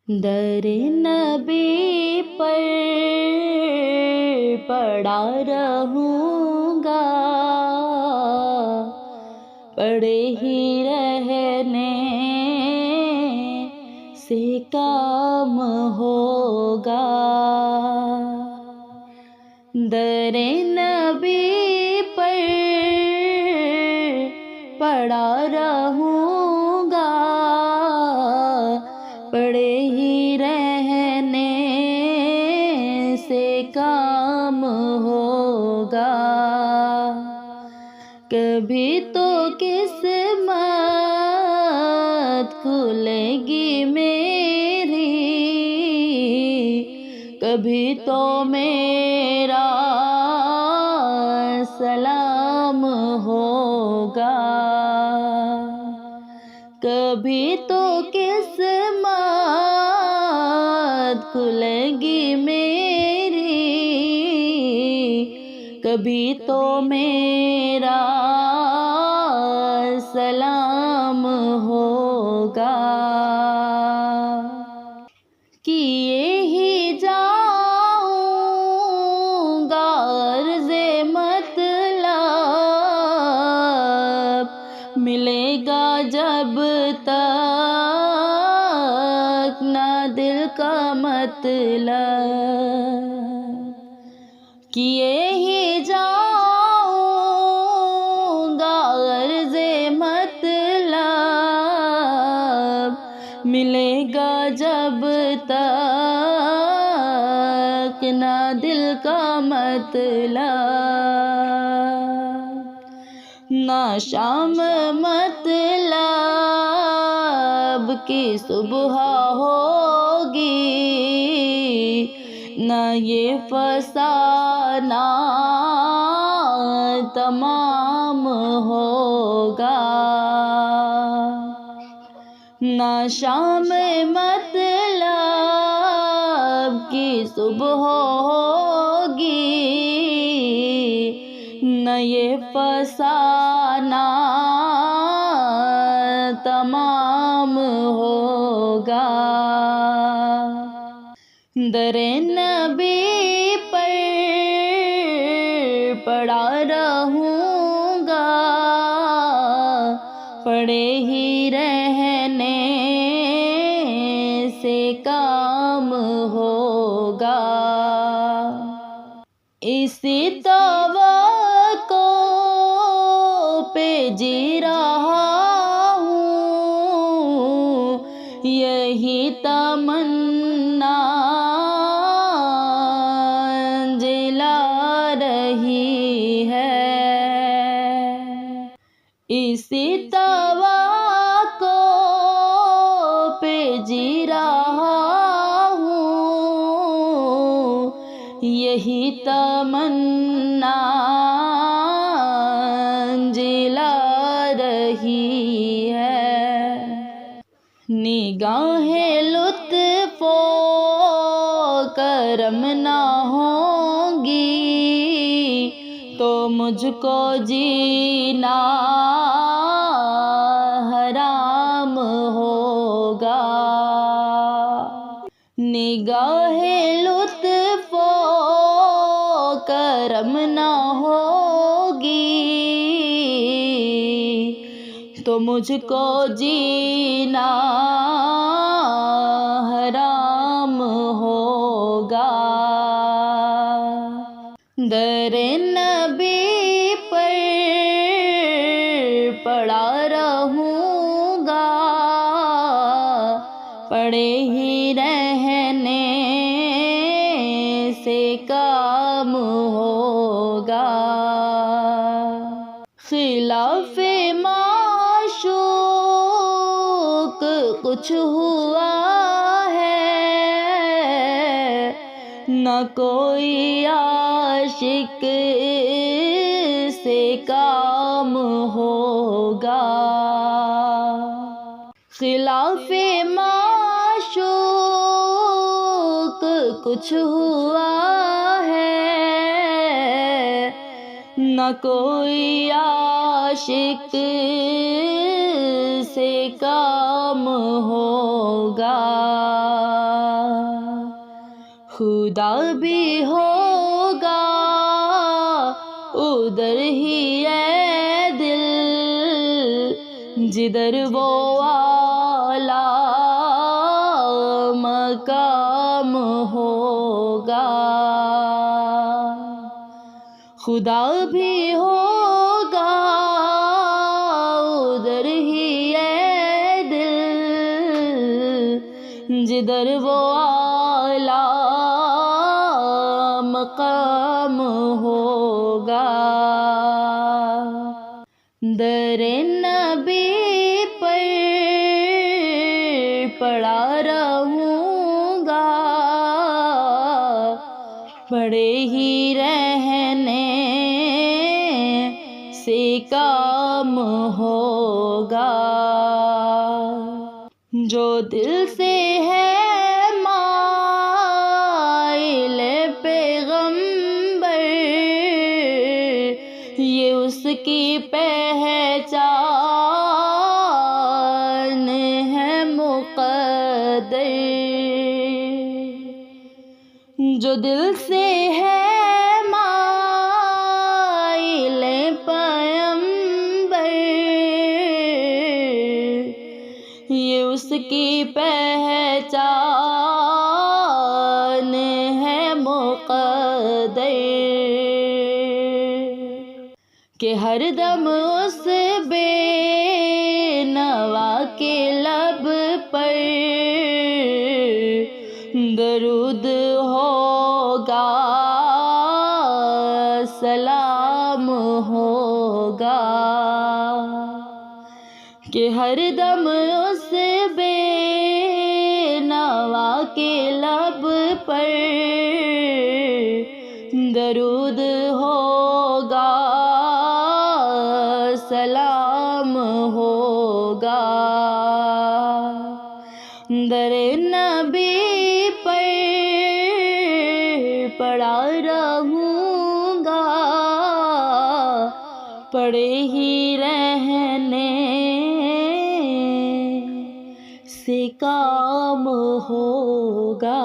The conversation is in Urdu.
در نبی پر پڑا رہوں گا، پڑے ہی رہنے سے کام ہوگا۔ در نبی پر پڑا رہوں گا، پڑے ہی رہنے سے کام ہوگا۔ کبھی تو قسمت کھلے گی میری، کبھی تو میرا سلام ہوگا، کبھی تو قسمت کھلے گی میری، کبھی تو میرا سلام ہوگا۔ کیے ہی جاؤں گا عرض مطلب، ملے گا جب تک نہ دل کا مطلب۔ کیے ہی جاؤں گا عرض مطلب، ملے گا جب تک نہ دل کا مطلب۔ نہ شام مطلب کی صبح ہوگی، نہ یہ فسانہ تمام ہوگا۔ نہ شام مطلب کی صبح ہوگی، نہ یہ فسانہ تمام ہوگا۔ در نبی پر پڑا رہوں گا، پڑے ہی رہنے سے کام ہوگا۔ اسی توقع پہ جی رہا ہوں، یہی تمنا جلا رہی ہے۔ اسی توقع پہ جی رہا ہوں، یہی تمنا جلا رہی ہے۔ نگاہ لطف و کرم نہ ہوں گی تو مجھ کو جینا حرام ہوگا۔ نگاہ لطف و کرم نہ ہوگی تو مجھ کو جینا حرام ہوگا۔ در نبی پر پڑا رہوں گا، پڑے ہی رہنے سے کام ہوگا۔ خلاف معشوق کچھ ہوا ہے، نہ کوئی عاشق سے کام ہوگا۔ خلاف معشوق کچھ ہوا ہے، نہ کوئی عاشق سے کام ہوگا۔ خدا بھی ہوگا ادھر ہی اے دل جدھر وہ اعلیٰ مقام ہوگا. خدا بھی ہوگا ادھر ہی اے دل جدھر وہ اعلیٰ مقام ہوگا. در نبی پر پڑا رہوں گا پڑے ہی رہنے سے کام ہوگا. جو دل سے ہے مائل پیغمبر یہ اس کی پہچان ہے مقدر. جو دل سے ہے مائل پیغمبر یہ اس کی پہچان ہے مقدر. کہ ہر دم اس بے نوا کے لب پر درود ہوگا سلام ہوگا. کہ ہر دم اس بے نوا کے لب پر درود ہوگا سلام ہوگا. در نبی پر پڑا رہوں گا پڑے ہی رہنے سے کام ہوگا.